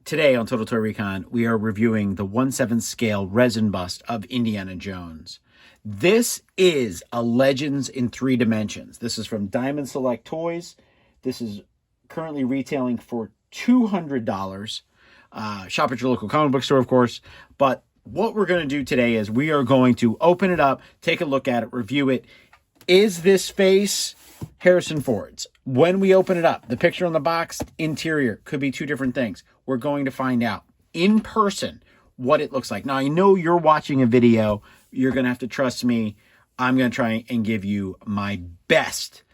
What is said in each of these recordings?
Today on Total Toy Recon, we are reviewing the 1/7 scale resin bust of Indiana Jones. This is a Legends in 3 dimensions. This is from Diamond Select Toys. This is currently retailing for $200. Shop at your local comic book store, of course. But what we're going to do today is we are going to open it up, take a look at it, review it. Is this face Harrison Ford's? When we open it up, the picture on the box, interior, could be two different things. We're going to find out in person what it looks like. Now, I know you're watching a video. You're going to have to trust me. I'm going to try and give you my best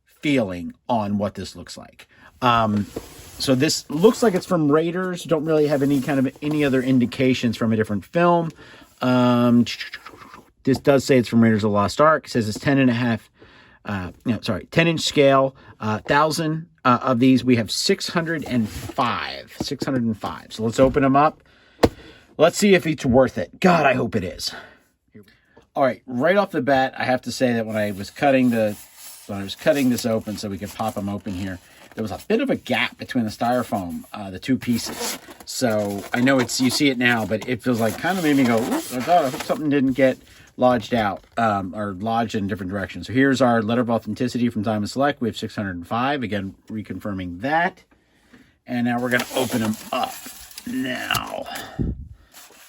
feeling on what this looks like. So this looks like it's from Raiders. Don't really have any other indications from a different film. This does say it's from Raiders of the Lost Ark. It says it's 10-inch scale, 1,000 of these. We have 605. So let's open them up. Let's see if it's worth it. God, I hope it is. All right, right off the bat, I have to say that when I was cutting this open so we could pop them open here, there was a bit of a gap between the styrofoam, the two pieces. So I know you see it now, but it feels like kind of made me go, I hope something didn't get lodged out or lodged in different directions. So here's our letter of authenticity from Diamond Select. We have 605. Again, reconfirming that. And now we're going to open them up now.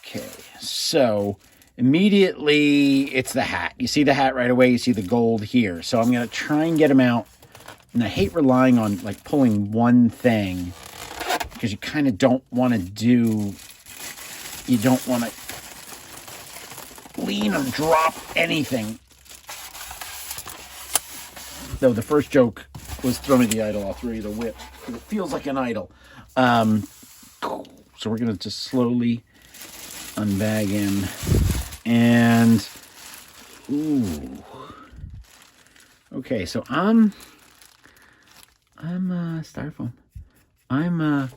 Okay, so immediately it's the hat. You see the hat right away. You see the gold here. So I'm going to try and get them out. And I hate relying on like pulling one thing because you kind of don't want to lean or drop anything. Though the first joke was throw me the idol, I'll throw you the whip. It feels like an idol. So we're going to just slowly unbag him. And, ooh. Okay, so I'm styrofoam. I'm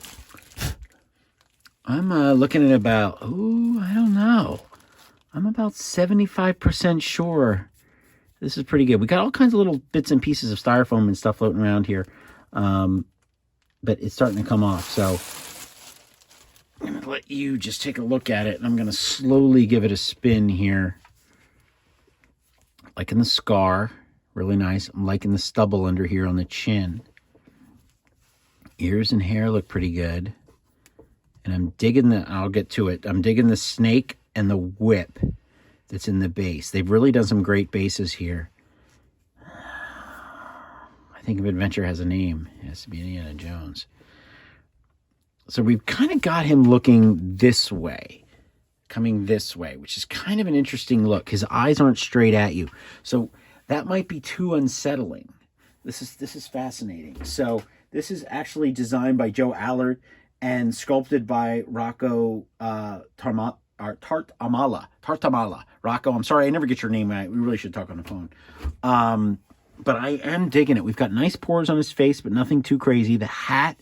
looking at about, I don't know. I'm about 75% sure this is pretty good. We got all kinds of little bits and pieces of styrofoam and stuff floating around here. But it's starting to come off. So I'm going to let you just take a look at it. And I'm going to slowly give it a spin here. Liking the scar. Really nice. I'm liking the stubble under here on the chin. Ears and hair look pretty good. And I'm digging I'll get to it. I'm digging the snake and the whip that's in the base. They've really done some great bases here. I think if Adventure has a name, it has to be Indiana Jones. So we've kind of got him looking this way, coming this way, which is kind of an interesting look. His eyes aren't straight at you. So that might be too unsettling. This is fascinating. So this is actually designed by Joe Allard and sculpted by Rocco Tartamala. Rocco, I'm sorry, I never get your name right. We really should talk on the phone. But I am digging it. We've got nice pores on his face, but nothing too crazy. The hat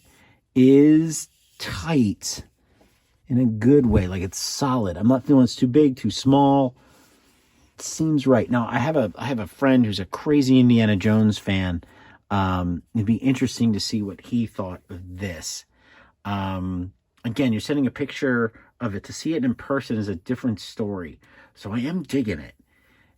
is tight in a good way. Like, it's solid. I'm not feeling it's too big, too small. It seems right. Now, I have a friend who's a crazy Indiana Jones fan. It'd be interesting to see what he thought of this. Again, you're sending a picture of it. To see it in person is a different story. So I am digging it.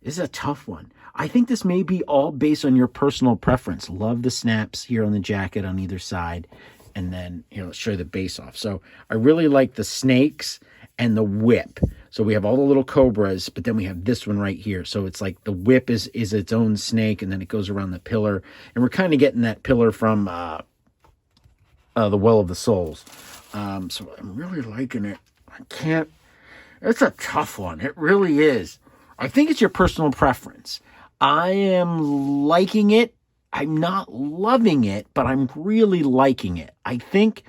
This is a tough one. I think this may be all based on your personal preference. Love the snaps here on the jacket on either side. And then, let's show you the base off. So I really like the snakes and the whip. So we have all the little cobras, but then we have this one right here. So it's like the whip is its own snake, and then it goes around the pillar. And we're kind of getting that pillar from the Well of the Souls. So I'm really liking it. It's a tough one. It really is. I think it's your personal preference. I am liking it. I'm not loving it, but I'm really liking it. I think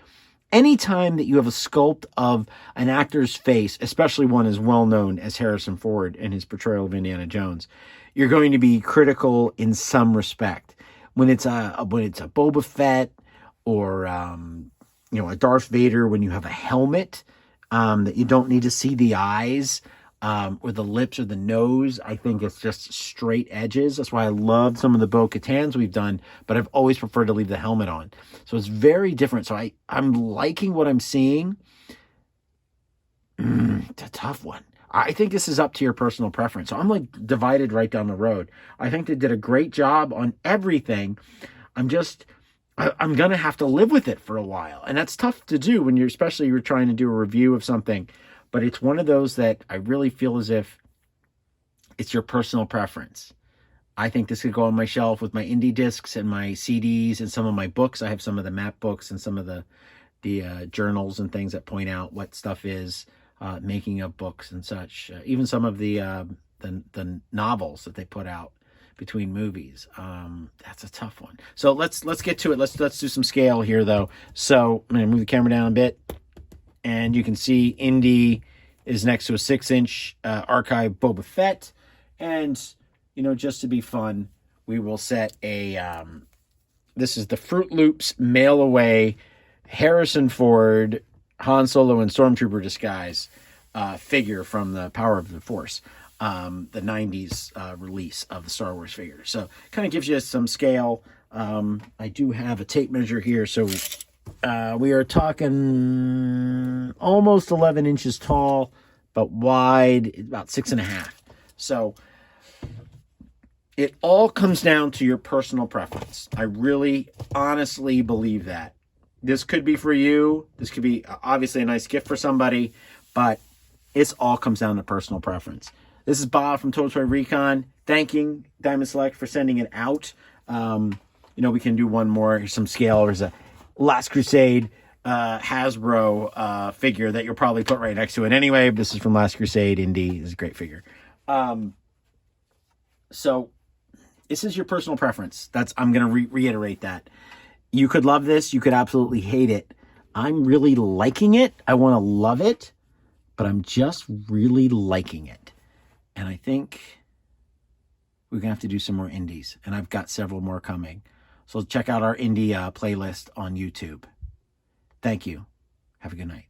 anytime that you have a sculpt of an actor's face, especially one as well-known as Harrison Ford and his portrayal of Indiana Jones, you're going to be critical in some respect. When it's a Boba Fett or a Darth Vader, when you have a helmet that you don't need to see the eyes or the lips or the nose. I think it's just straight edges. That's why I love some of the Bo-Katans we've done, but I've always preferred to leave the helmet on. So it's very different. So I'm liking what I'm seeing. It's a tough one. I think this is up to your personal preference. So I'm like divided right down the road. I think they did a great job on everything. I'm going to have to live with it for a while. And that's tough to do when especially you're trying to do a review of something. But it's one of those that I really feel as if it's your personal preference. I think this could go on my shelf with my Indy discs and my CDs and some of my books. I have some of the map books and some of the journals and things that point out what stuff is, making of books and such. Even some of the novels that they put out between movies. That's a tough one. So let's get to it. Let's do some scale here though. So I'm gonna move the camera down a bit, and you can see Indy is next to a 6-inch archive Boba Fett, and just to be fun, we will set a. This is the Fruit Loops mail away Harrison Ford Han Solo and Stormtrooper disguise figure from the Power of the Force. The 90s release of the Star Wars figure. So kind of gives you some scale. I do have a tape measure here. So we are talking almost 11 inches tall, but wide, about 6.5. So it all comes down to your personal preference. I really honestly believe that. This could be for you. This could be obviously a nice gift for somebody, but it all comes down to personal preference. This is Bob from Total Toy Recon, thanking Diamond Select for sending it out. We can do one more. Here's some scale. There's a Last Crusade Hasbro figure that you'll probably put right next to it anyway. This is from Last Crusade Indy. This is a great figure. So this is your personal preference. I'm going to reiterate that. You could love this. You could absolutely hate it. I'm really liking it. I want to love it, but I'm just really liking it. And I think we're going to have to do some more indies. And I've got several more coming. So check out our indie playlist on YouTube. Thank you. Have a good night.